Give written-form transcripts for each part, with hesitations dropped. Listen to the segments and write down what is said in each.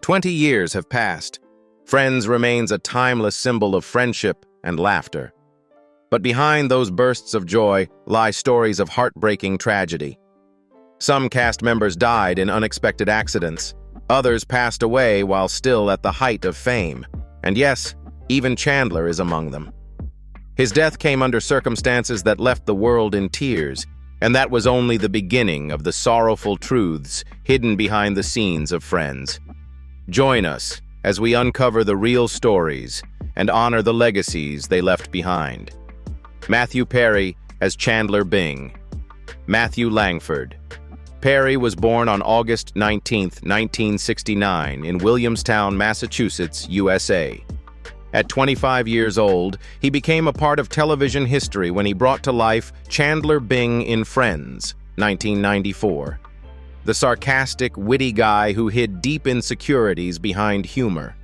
20 years have passed. Friends remains a timeless symbol of friendship and laughter. But behind those bursts of joy lie stories of heartbreaking tragedy. Some cast members died in unexpected accidents. Others passed away while still at the height of fame. And yes, even Chandler is among them. His death came under circumstances that left the world in tears, and that was only the beginning of the sorrowful truths hidden behind the scenes of Friends. Join us as we uncover the real stories and honor the legacies they left behind. Matthew Perry as Chandler Bing. Matthew Langford. Perry was born on August 19, 1969, in Williamstown, Massachusetts, USA. At 25 years old, he became a part of television history when he brought to life Chandler Bing in Friends, 1994. The sarcastic, witty guy who hid deep insecurities behind humor.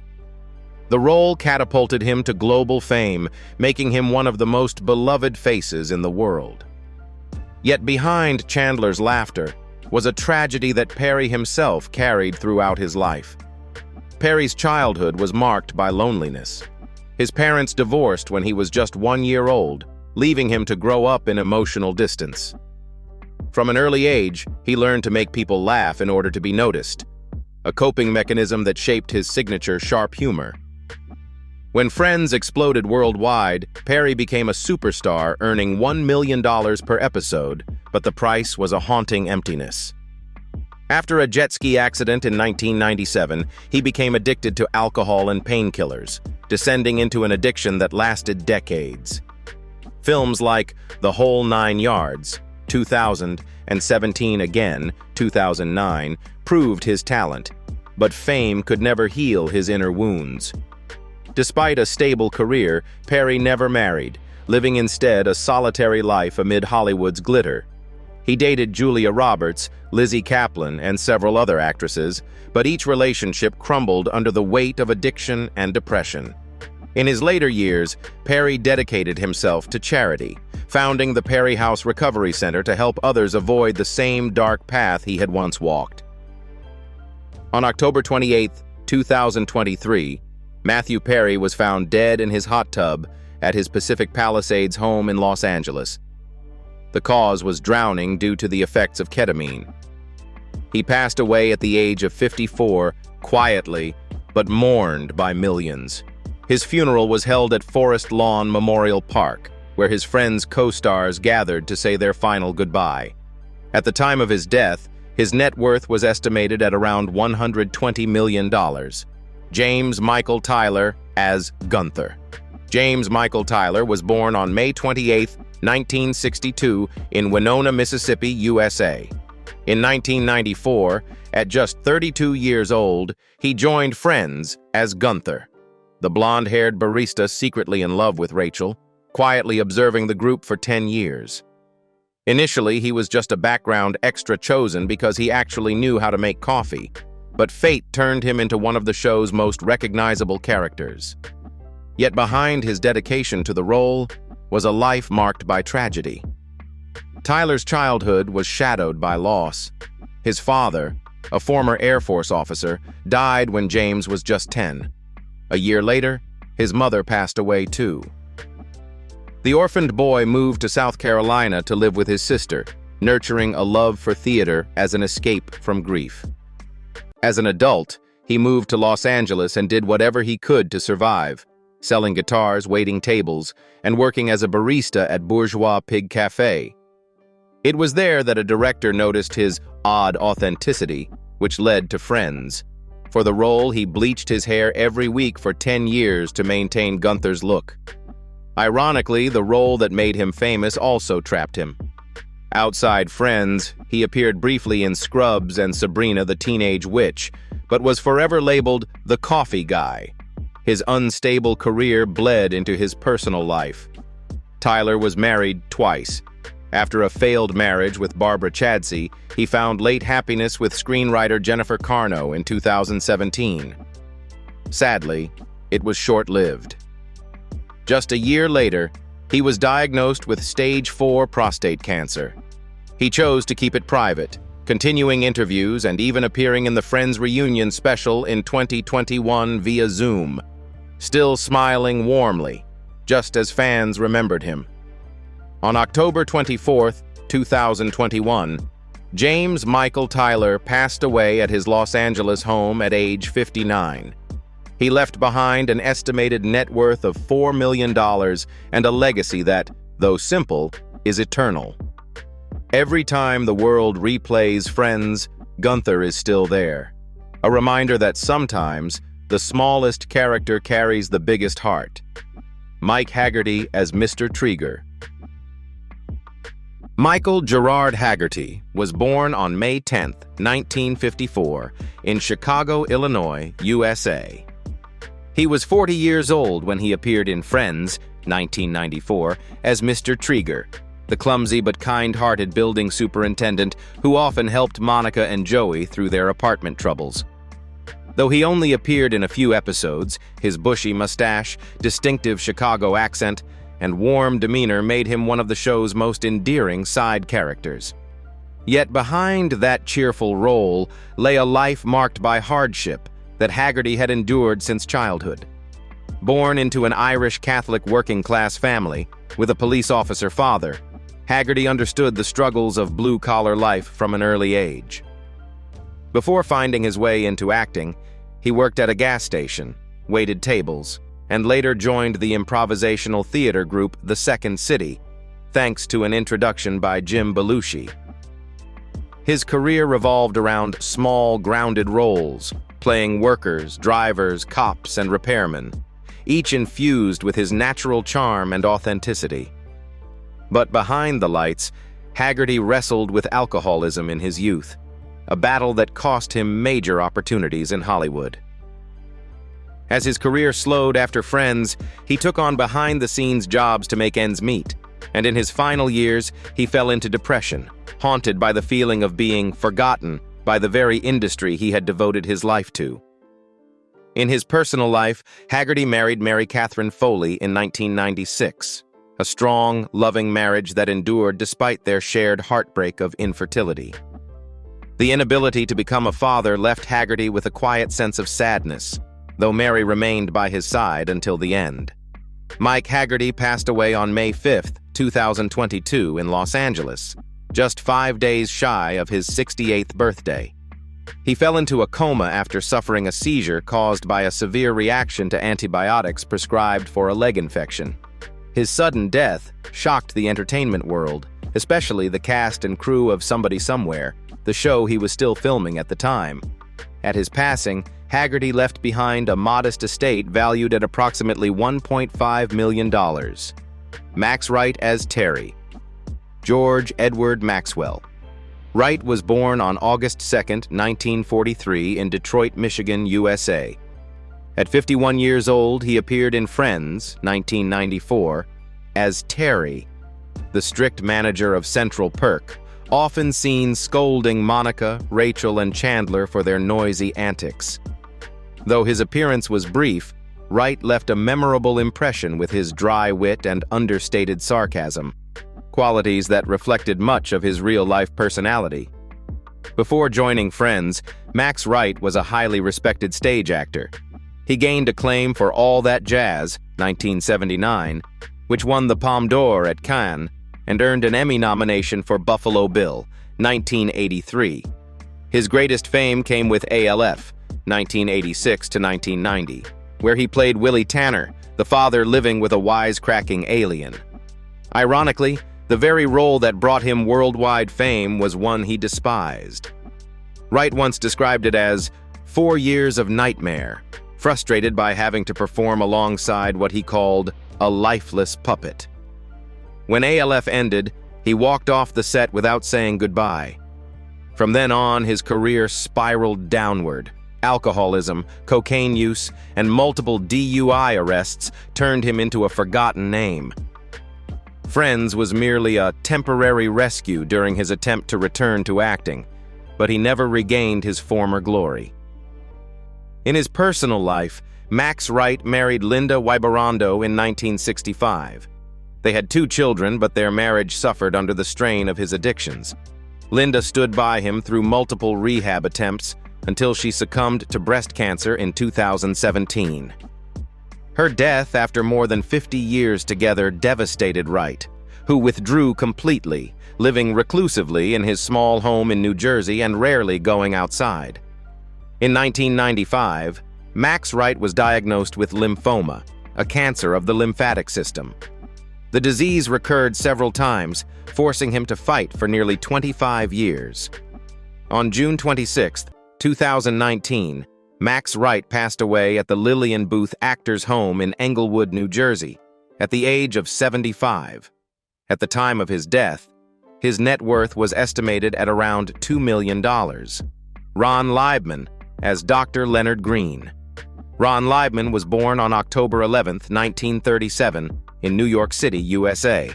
The role catapulted him to global fame, making him one of the most beloved faces in the world. Yet behind Chandler's laughter was a tragedy that Perry himself carried throughout his life. Perry's childhood was marked by loneliness. His parents divorced when he was just 1 year old, leaving him to grow up in emotional distance. From an early age, he learned to make people laugh in order to be noticed, a coping mechanism that shaped his signature sharp humor. When Friends exploded worldwide, Perry became a superstar, earning $1 million per episode, but the price was a haunting emptiness. After a jet ski accident in 1997, he became addicted to alcohol and painkillers, descending into an addiction that lasted decades. Films like The Whole 9 Yards, 2000, and 17 Again, 2009, proved his talent, but fame could never heal his inner wounds. Despite a stable career, Perry never married, living instead a solitary life amid Hollywood's glitter. He dated Julia Roberts, Lizzie Kaplan, and several other actresses, but each relationship crumbled under the weight of addiction and depression. In his later years, Perry dedicated himself to charity, founding the Perry House Recovery Center to help others avoid the same dark path he had once walked. On October 28, 2023, Matthew Perry was found dead in his hot tub at his Pacific Palisades home in Los Angeles. The cause was drowning due to the effects of ketamine. He passed away at the age of 54, quietly, but mourned by millions. His funeral was held at Forest Lawn Memorial Park, where his Friends co-stars gathered to say their final goodbye. At the time of his death, his net worth was estimated at around $120 million. James Michael Tyler as Gunther. James Michael Tyler was born on May 28, 1962, in Winona, Mississippi, USA. In 1994, at just 32 years old, he joined Friends as Gunther, the blonde-haired barista secretly in love with Rachel, quietly observing the group for 10 years. Initially, he was just a background extra chosen because he actually knew how to make coffee, but fate turned him into one of the show's most recognizable characters. Yet behind his dedication to the role was a life marked by tragedy. Tyler's childhood was shadowed by loss. His father, a former Air Force officer, died when James was just 10. A year later, his mother passed away too. The orphaned boy moved to South Carolina to live with his sister, nurturing a love for theater as an escape from grief. As an adult, he moved to Los Angeles and did whatever he could to survive, selling guitars, waiting tables, and working as a barista at Bourgeois Pig Cafe. It was there that a director noticed his odd authenticity, which led to Friends. For the role, he bleached his hair every week for 10 years to maintain Gunther's look. Ironically, the role that made him famous also trapped him. Outside Friends, he appeared briefly in Scrubs and Sabrina the Teenage Witch, but was forever labeled the coffee guy. His unstable career bled into his personal life. Tyler was married twice. After a failed marriage with Barbara Chadsey, he found late happiness with screenwriter Jennifer Carno in 2017. Sadly, it was short-lived. Just a year later, he was diagnosed with stage 4 prostate cancer. He chose to keep it private, continuing interviews and even appearing in the Friends reunion special in 2021 via Zoom, still smiling warmly, just as fans remembered him. On October 24, 2021, James Michael Tyler passed away at his Los Angeles home at age 59. He left behind an estimated net worth of $4 million and a legacy that, though simple, is eternal. Every time the world replays Friends, Gunther is still there. A reminder that sometimes the smallest character carries the biggest heart. Mike Hagerty as Mr. Trigger. Michael Gerard Hagerty was born on May 10, 1954, in Chicago, Illinois, USA. He was 40 years old when he appeared in Friends, 1994, as Mr. Trigger, the clumsy but kind-hearted building superintendent who often helped Monica and Joey through their apartment troubles. Though he only appeared in a few episodes, his bushy mustache, distinctive Chicago accent, and warm demeanor made him one of the show's most endearing side characters. Yet behind that cheerful role lay a life marked by hardship that Hagerty had endured since childhood. Born into an Irish Catholic working-class family with a police officer father, Hagerty understood the struggles of blue-collar life from an early age. Before finding his way into acting, he worked at a gas station, waited tables, and later joined the improvisational theater group The Second City, thanks to an introduction by Jim Belushi. His career revolved around small, grounded roles, playing workers, drivers, cops, and repairmen, each infused with his natural charm and authenticity. But behind the lights, Hagerty wrestled with alcoholism in his youth, a battle that cost him major opportunities in Hollywood. As his career slowed after Friends, he took on behind-the-scenes jobs to make ends meet, and in his final years, he fell into depression, haunted by the feeling of being forgotten by the very industry he had devoted his life to. In his personal life, Hagerty married Mary Catherine Foley in 1996, a strong, loving marriage that endured despite their shared heartbreak of infertility. The inability to become a father left Hagerty with a quiet sense of sadness, though Mary remained by his side until the end. Mike Hagerty passed away on May 5, 2022 in Los Angeles, just 5 days shy of his 68th birthday. He fell into a coma after suffering a seizure caused by a severe reaction to antibiotics prescribed for a leg infection. His sudden death shocked the entertainment world, especially the cast and crew of Somebody Somewhere, the show he was still filming at the time. At his passing, Hagerty left behind a modest estate valued at approximately $1.5 million. Max Wright as Terry. George Edward Maxwell. Wright was born on August 2, 1943 in Detroit, Michigan, USA. At 51 years old, he appeared in Friends, 1994, as Terry, the strict manager of Central Perk, often seen scolding Monica, Rachel, and Chandler for their noisy antics. Though his appearance was brief, Wright left a memorable impression with his dry wit and understated sarcasm, qualities that reflected much of his real-life personality. Before joining Friends, Max Wright was a highly respected stage actor. He gained acclaim for All That Jazz, 1979, which won the Palme d'Or at Cannes, and earned an Emmy nomination for Buffalo Bill, 1983. His greatest fame came with ALF, 1986 to 1990, where he played Willie Tanner, the father living with a wisecracking alien. Ironically, the very role that brought him worldwide fame was one he despised. Wright once described it as 4 years of nightmare, frustrated by having to perform alongside what he called a lifeless puppet. When ALF ended, he walked off the set without saying goodbye. From then on, his career spiraled downward. Alcoholism, cocaine use, and multiple DUI arrests turned him into a forgotten name. Friends was merely a temporary rescue during his attempt to return to acting, but he never regained his former glory. In his personal life, Max Wright married Linda Wiberando in 1965. They had 2 children, but their marriage suffered under the strain of his addictions. Linda stood by him through multiple rehab attempts until she succumbed to breast cancer in 2017. Her death after more than 50 years together devastated Wright, who withdrew completely, living reclusively in his small home in New Jersey and rarely going outside. In 1995, Max Wright was diagnosed with lymphoma, a cancer of the lymphatic system. The disease recurred several times, forcing him to fight for nearly 25 years. On June 26, 2019, Max Wright passed away at the Lillian Booth Actors Home in Englewood, New Jersey, at the age of 75. At the time of his death, his net worth was estimated at around $2 million. Ron Leibman as Dr. Leonard Green. Ron Leibman was born on October 11, 1937, in New York City, USA.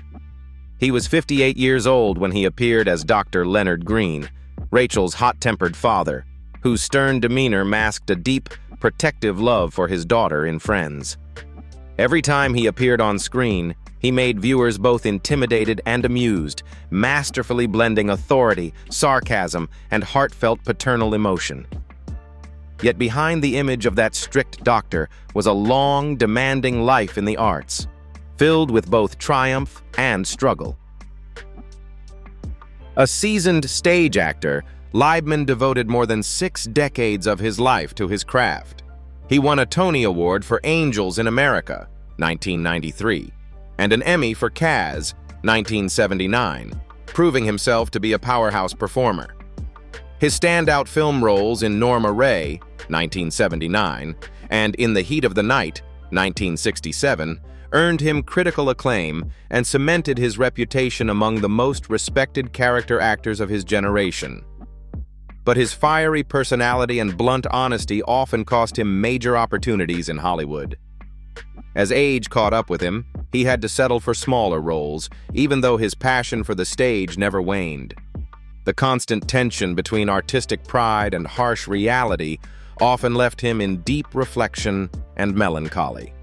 He was 58 years old when he appeared as Dr. Leonard Green, Rachel's hot-tempered father, whose stern demeanor masked a deep, protective love for his daughter in Friends. Every time he appeared on screen, he made viewers both intimidated and amused, masterfully blending authority, sarcasm, and heartfelt paternal emotion. Yet behind the image of that strict doctor was a long, demanding life in the arts, filled with both triumph and struggle. A seasoned stage actor, Leibman devoted more than 6 decades of his life to his craft. He won a Tony Award for Angels in America, 1993, and an Emmy for Kaz, 1979, proving himself to be a powerhouse performer. His standout film roles in Norma Ray, 1979, and In the Heat of the Night, 1967, earned him critical acclaim and cemented his reputation among the most respected character actors of his generation. But his fiery personality and blunt honesty often cost him major opportunities in Hollywood. As age caught up with him, he had to settle for smaller roles, even though his passion for the stage never waned. The constant tension between artistic pride and harsh reality often left him in deep reflection and melancholy.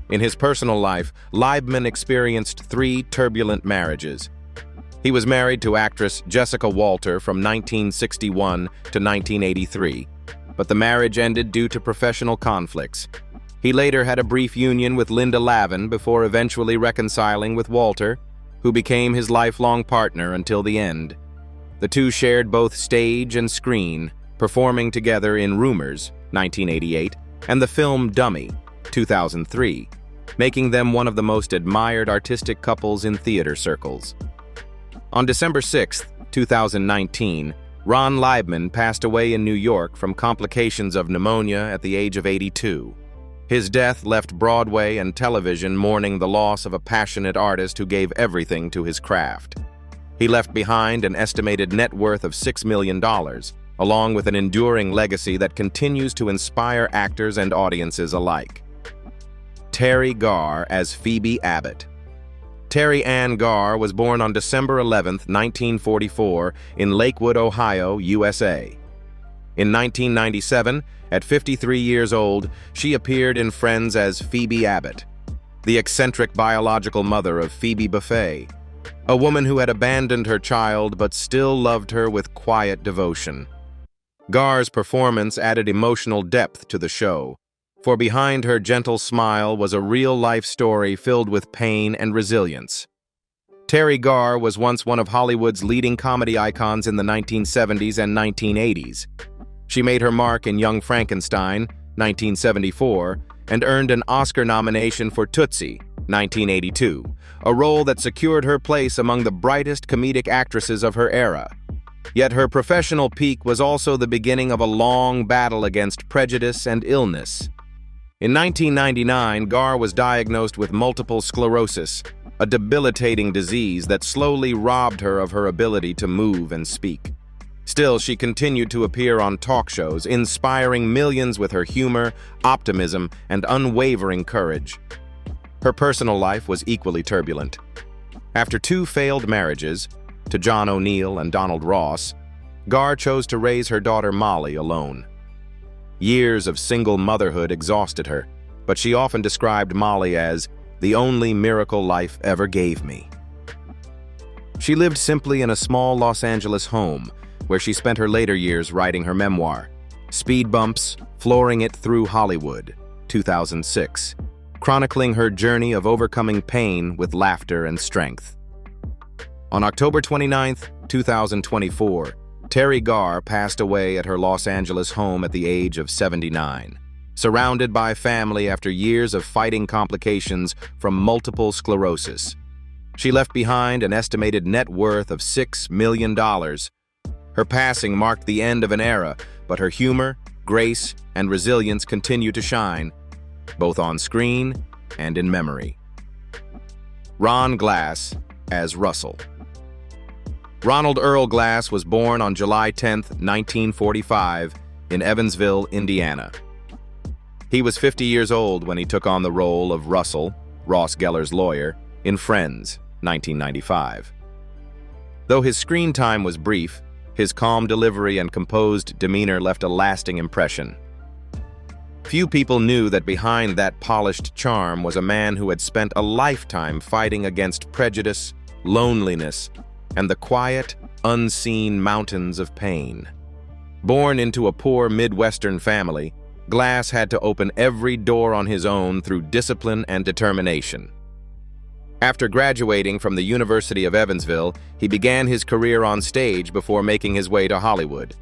In his personal life, Leibman experienced 3 turbulent marriages. He was married to actress Jessica Walter from 1961 to 1983, but the marriage ended due to professional conflicts. He later had a brief union with Linda Lavin before eventually reconciling with Walter, who became his lifelong partner until the end. The two shared both stage and screen, performing together in Rumors, 1988, and the film Dummy, 2003, making them one of the most admired artistic couples in theater circles. On December 6, 2019, Ron Leibman passed away in New York from complications of pneumonia at the age of 82. His death left Broadway and television mourning the loss of a passionate artist who gave everything to his craft. He left behind an estimated net worth of $6 million, along with an enduring legacy that continues to inspire actors and audiences alike. Teri Garr as Phoebe Abbott. Teri Ann Garr was born on December 11, 1944, in Lakewood, Ohio, USA. In 1997, at 53 years old, she appeared in Friends as Phoebe Abbott, the eccentric biological mother of Phoebe Buffay, a woman who had abandoned her child but still loved her with quiet devotion. Garr's performance added emotional depth to the show, for behind her gentle smile was a real-life story filled with pain and resilience. Teri Garr was once one of Hollywood's leading comedy icons in the 1970s and 1980s. She made her mark in Young Frankenstein, 1974, and earned an Oscar nomination for Tootsie, 1982, a role that secured her place among the brightest comedic actresses of her era. Yet her professional peak was also the beginning of a long battle against prejudice and illness. In 1999, Garr was diagnosed with multiple sclerosis, a debilitating disease that slowly robbed her of her ability to move and speak. Still, she continued to appear on talk shows, inspiring millions with her humor, optimism, and unwavering courage. Her personal life was equally turbulent. After 2 failed marriages, to John O'Neill and Donald Ross, Garr chose to raise her daughter Molly alone. Years of single motherhood exhausted her, but she often described Molly as the only miracle life ever gave me. She lived simply in a small Los Angeles home, where she spent her later years writing her memoir, Speed Bumps, Flooring It Through Hollywood, 2006, chronicling her journey of overcoming pain with laughter and strength. On October 29, 2024, Teri Garr passed away at her Los Angeles home at the age of 79, surrounded by family after years of fighting complications from multiple sclerosis. She left behind an estimated net worth of $6 million. Her passing marked the end of an era, but her humor, grace, and resilience continue to shine, both on screen and in memory. Ron Glass as Russell. Ronald Earl Glass was born on July 10, 1945, in Evansville, Indiana. He was 50 years old when he took on the role of Russell, Ross Geller's lawyer, in Friends, 1995. Though his screen time was brief, his calm delivery and composed demeanor left a lasting impression. Few people knew that behind that polished charm was a man who had spent a lifetime fighting against prejudice, loneliness, and the quiet, unseen mountains of pain. Born into a poor Midwestern family, Glass had to open every door on his own through discipline and determination. After graduating from the University of Evansville, he began his career on stage before making his way to Hollywood.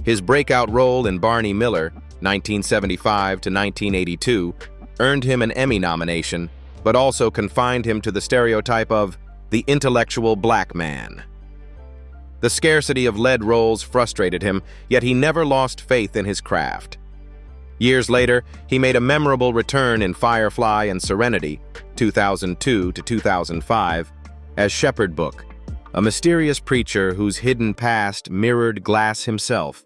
His breakout role in Barney Miller, 1975 to 1982, earned him an Emmy nomination, but also confined him to the stereotype of the intellectual black man. The scarcity of lead roles frustrated him, yet he never lost faith in his craft. Years later, he made a memorable return in Firefly and Serenity, 2002 to 2005, as Shepherd Book, a mysterious preacher whose hidden past mirrored Glass himself,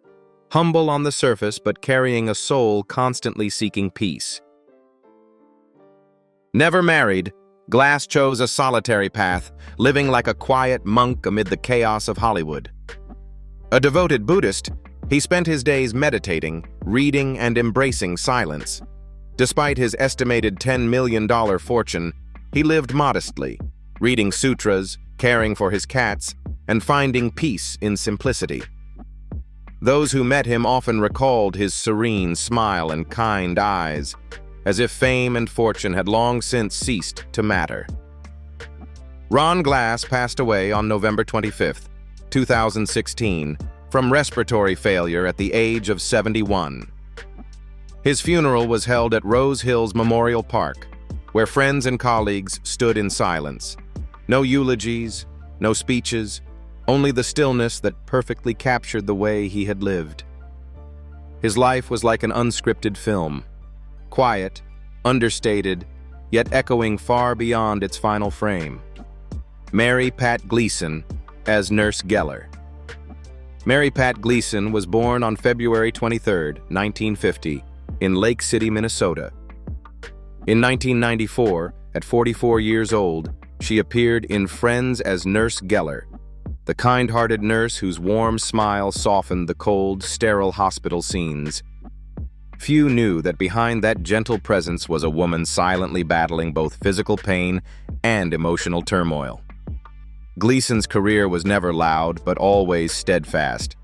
humble on the surface but carrying a soul constantly seeking peace. Never married, Glass chose a solitary path, living like a quiet monk amid the chaos of Hollywood. A devoted Buddhist, he spent his days meditating, reading, and embracing silence. Despite his estimated $10 million fortune, he lived modestly, reading sutras, caring for his cats, and finding peace in simplicity. Those who met him often recalled his serene smile and kind eyes, as if fame and fortune had long since ceased to matter. Ron Glass passed away on November 25, 2016, from respiratory failure at the age of 71. His funeral was held at Rose Hills Memorial Park, where friends and colleagues stood in silence. No eulogies, no speeches, only the stillness that perfectly captured the way he had lived. His life was like an unscripted film, quiet, understated, yet echoing far beyond its final frame. Mary Pat Gleason as Nurse Geller. Mary Pat Gleason was born on February 23, 1950, in Lake City, Minnesota. In 1994, at 44 years old, she appeared in Friends as Nurse Geller, the kind-hearted nurse whose warm smile softened the cold, sterile hospital scenes. Few knew that behind that gentle presence was a woman silently battling both physical pain and emotional turmoil. Gleason's career was never loud, but always steadfast.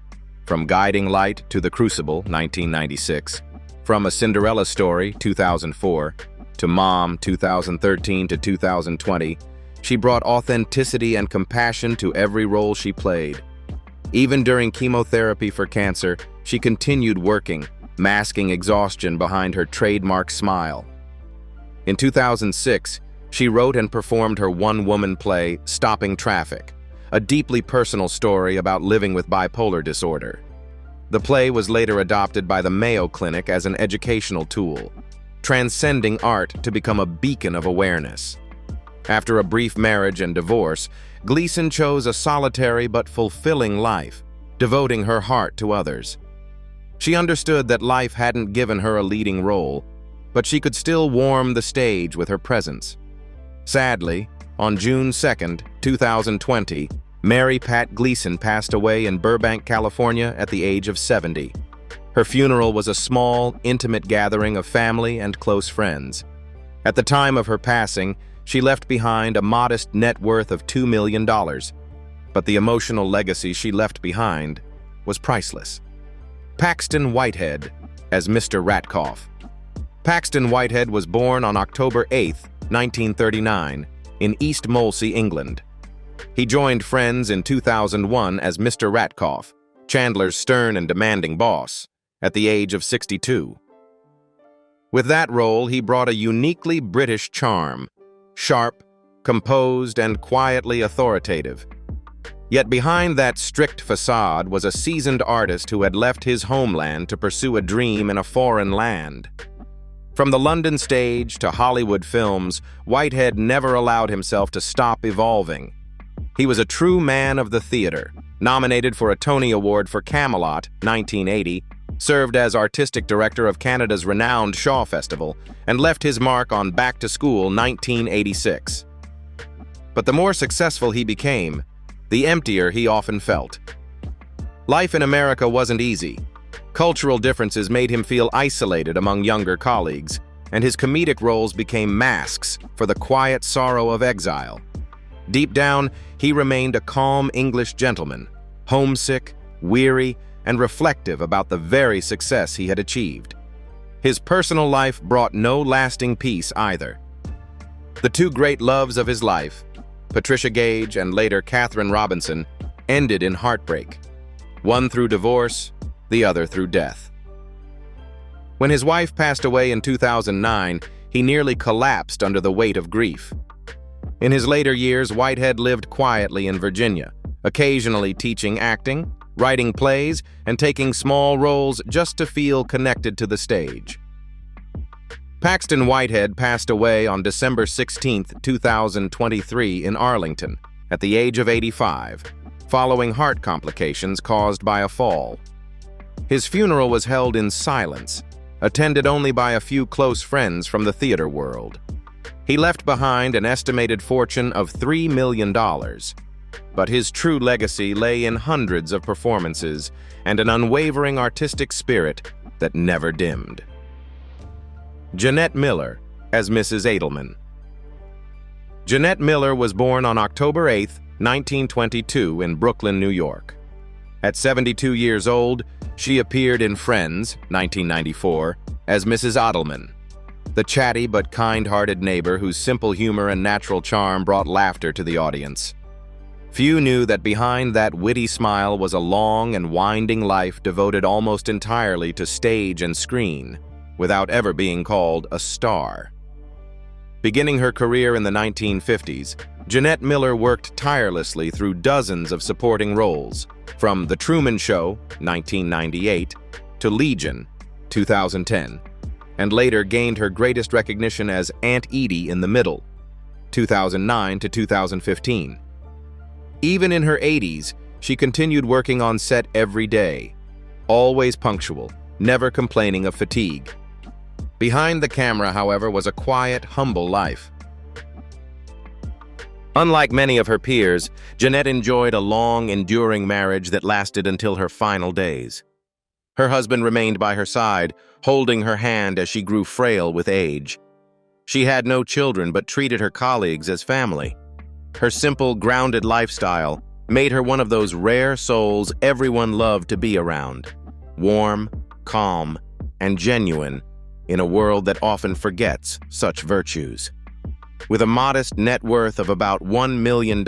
From Guiding Light to The Crucible, 1996, from A Cinderella Story, 2004, to Mom, 2013 to 2020, she brought authenticity and compassion to every role she played. Even during chemotherapy for cancer, she continued working, masking exhaustion behind her trademark smile. In 2006, she wrote and performed her one-woman play, Stopping Traffic, a deeply personal story about living with bipolar disorder. The play was later adopted by the Mayo Clinic as an educational tool, transcending art to become a beacon of awareness. After a brief marriage and divorce, Gleason chose a solitary but fulfilling life, devoting her heart to others. She understood that life hadn't given her a leading role, but she could still warm the stage with her presence. Sadly, on June 2, 2020, Mary Pat Gleason passed away in Burbank, California at the age of 70. Her funeral was a small, intimate gathering of family and close friends. At the time of her passing, she left behind a modest net worth of $2 million, but the emotional legacy she left behind was priceless. Paxton Whitehead as Mr. Ratkoff. Paxton Whitehead was born on October 8, 1939, in East Molesey, England. He joined Friends in 2001 as Mr. Ratkoff, Chandler's stern and demanding boss, at the age of 62. With that role, he brought a uniquely British charm, sharp, composed, and quietly authoritative. Yet behind that strict facade was a seasoned artist who had left his homeland to pursue a dream in a foreign land. From the London stage to Hollywood films, Whitehead never allowed himself to stop evolving. He was a true man of the theater, nominated for a Tony Award for Camelot, 1980, served as artistic director of Canada's renowned Shaw Festival, and left his mark on Back to School, 1986. But the more successful he became, the emptier he often felt. Life in America wasn't easy. Cultural differences made him feel isolated among younger colleagues, and his comedic roles became masks for the quiet sorrow of exile. Deep down, he remained a calm English gentleman, homesick, weary, and reflective about the very success he had achieved. His personal life brought no lasting peace either. The two great loves of his life, Patricia Gage and later Catherine Robinson, ended in heartbreak, one through divorce, the other through death. When his wife passed away in 2009, he nearly collapsed under the weight of grief. In his later years, Whitehead lived quietly in Virginia, occasionally teaching acting, writing plays, and taking small roles just to feel connected to the stage. Paxton Whitehead passed away on December 16, 2023 in Arlington, at the age of 85, following heart complications caused by a fall. His funeral was held in silence, attended only by a few close friends from the theater world. He left behind an estimated fortune of $3 million, but his true legacy lay in hundreds of performances and an unwavering artistic spirit that never dimmed. Janette Miller as Mrs. Edelman. Janette Miller was born on October 8, 1922 in Brooklyn, New York. At 72 years old, she appeared in Friends, 1994, as Mrs. Edelman, the chatty but kind-hearted neighbor whose simple humor and natural charm brought laughter to the audience. Few knew that behind that witty smile was a long and winding life devoted almost entirely to stage and screen, without ever being called a star. Beginning her career in the 1950s, Janette Miller worked tirelessly through dozens of supporting roles, from The Truman Show, 1998, to Legion, 2010, and later gained her greatest recognition as Aunt Edie in The Middle, 2009 to 2015. Even in her 80s, she continued working on set every day, always punctual, never complaining of fatigue. Behind the camera, however, was a quiet, humble life. Unlike many of her peers, Janette enjoyed a long, enduring marriage that lasted until her final days. Her husband remained by her side, holding her hand as she grew frail with age. She had no children but treated her colleagues as family. Her simple, grounded lifestyle made her one of those rare souls everyone loved to be around. Warm, calm, and genuine in a world that often forgets such virtues. With a modest net worth of about $1 million,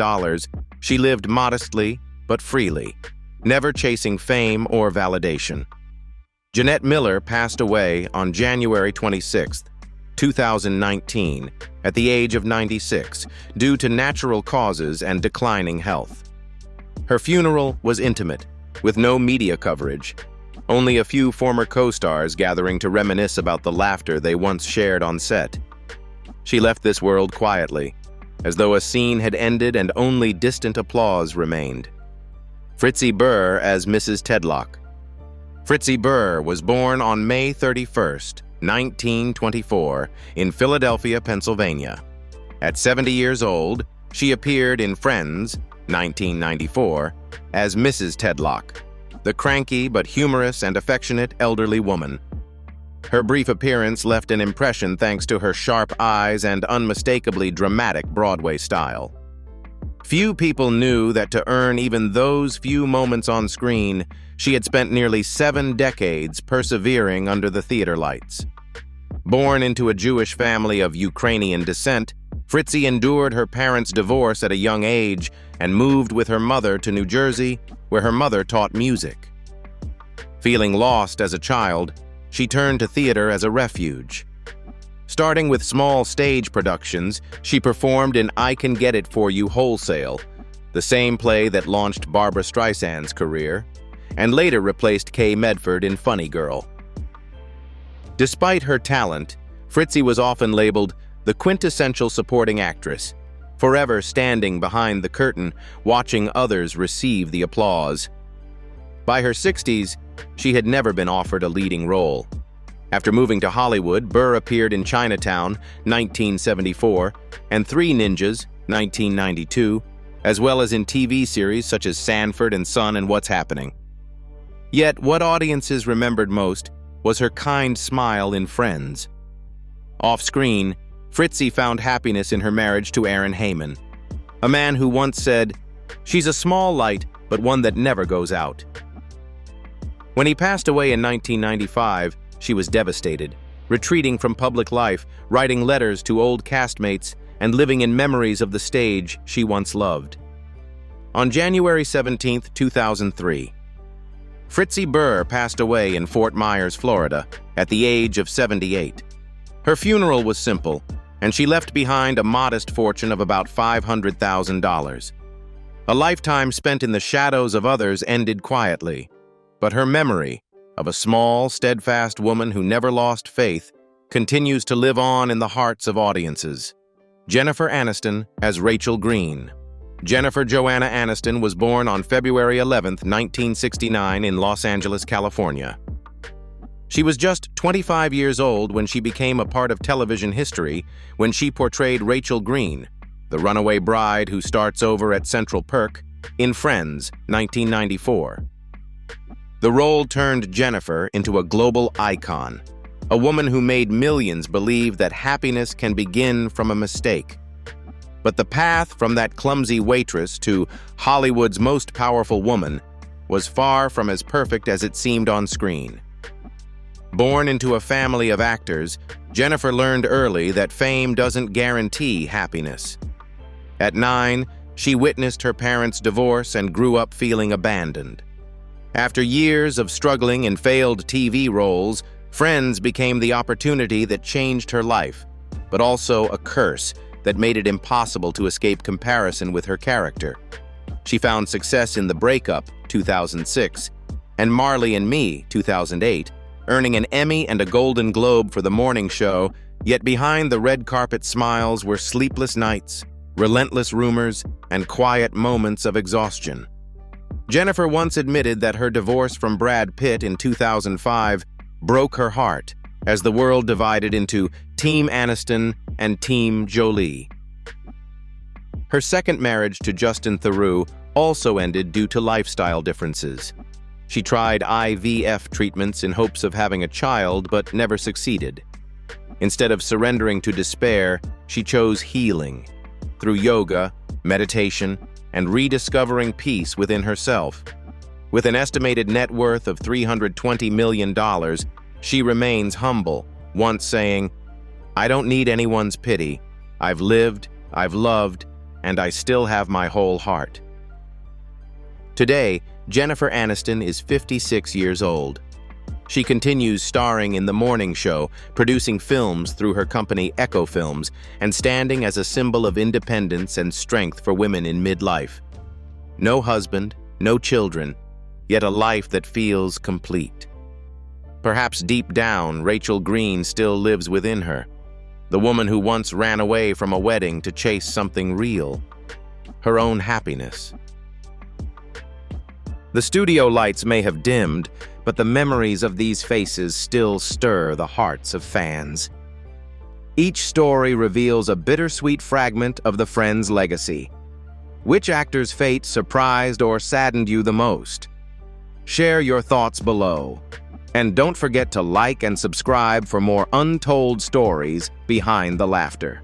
she lived modestly but freely, never chasing fame or validation. Janette Miller passed away on January 26, 2019, at the age of 96, due to natural causes and declining health. Her funeral was intimate, with no media coverage, only a few former co-stars gathering to reminisce about the laughter they once shared on set. She left this world quietly, as though a scene had ended and only distant applause remained. Fritzy Burr as Mrs. Tedlock. Fritzy Burr was born on May 31, 1924, in Philadelphia, Pennsylvania. At 70 years old, she appeared in Friends, 1994, as Mrs. Tedlock, the cranky but humorous and affectionate elderly woman. Her brief appearance left an impression thanks to her sharp eyes and unmistakably dramatic Broadway style. Few people knew that to earn even those few moments on screen, she had spent nearly 7 decades persevering under the theater lights. Born into a Jewish family of Ukrainian descent, Fritzy endured her parents' divorce at a young age and moved with her mother to New Jersey, where her mother taught music. Feeling lost as a child, she turned to theater as a refuge. Starting with small stage productions, she performed in I Can Get It For You Wholesale, the same play that launched Barbra Streisand's career, and later replaced Kay Medford in Funny Girl. Despite her talent, Fritzy was often labeled the quintessential supporting actress, forever standing behind the curtain, watching others receive the applause. By her 60s, she had never been offered a leading role. After moving to Hollywood, Burr appeared in Chinatown, 1974, and Three Ninjas, 1992, as well as in TV series such as Sanford and Son and What's Happening. Yet, what audiences remembered most was her kind smile in Friends. Off-screen, Fritzy found happiness in her marriage to Aaron Heyman, a man who once said, "She's a small light, but one that never goes out." When he passed away in 1995, she was devastated, retreating from public life, writing letters to old castmates, and living in memories of the stage she once loved. On January 17, 2003, Fritzy Burr passed away in Fort Myers, Florida, at the age of 78. Her funeral was simple, and she left behind a modest fortune of about $500,000. A lifetime spent in the shadows of others ended quietly, but her memory of a small, steadfast woman who never lost faith continues to live on in the hearts of audiences. Jennifer Aniston as Rachel Green. Jennifer Joanna Aniston was born on February 11, 1969 in Los Angeles, California. She was just 25 years old when she became a part of television history when she portrayed Rachel Green, the runaway bride who starts over at Central Perk, in Friends, 1994. The role turned Jennifer into a global icon, a woman who made millions believe that happiness can begin from a mistake. But the path from that clumsy waitress to Hollywood's most powerful woman was far from as perfect as it seemed on screen. Born into a family of actors, Jennifer learned early that fame doesn't guarantee happiness. At 9, she witnessed her parents' divorce and grew up feeling abandoned. After years of struggling in failed TV roles, Friends became the opportunity that changed her life, but also a curse that made it impossible to escape comparison with her character. She found success in The Breakup, 2006, and Marley and Me, 2008, earning an Emmy and a Golden Globe for the morning show, yet behind the red carpet smiles were sleepless nights, relentless rumors, and quiet moments of exhaustion. Jennifer once admitted that her divorce from Brad Pitt in 2005 broke her heart as the world divided into Team Aniston and Team Jolie. Her second marriage to Justin Theroux also ended due to lifestyle differences. She tried IVF treatments in hopes of having a child but never succeeded. Instead of surrendering to despair, she chose healing through yoga, meditation, and rediscovering peace within herself. With an estimated net worth of $320 million, she remains humble, once saying, "I don't need anyone's pity. I've lived, I've loved, and I still have my whole heart." Today, Jennifer Aniston is 56 years old. She continues starring in The Morning Show, producing films through her company Echo Films, and standing as a symbol of independence and strength for women in midlife. No husband, no children, yet a life that feels complete. Perhaps deep down, Rachel Green still lives within her, the woman who once ran away from a wedding to chase something real, her own happiness. The studio lights may have dimmed, but the memories of these faces still stir the hearts of fans. Each story reveals a bittersweet fragment of the Friends legacy. Which actor's fate surprised or saddened you the most? Share your thoughts below. And don't forget to like and subscribe for more untold stories behind the laughter.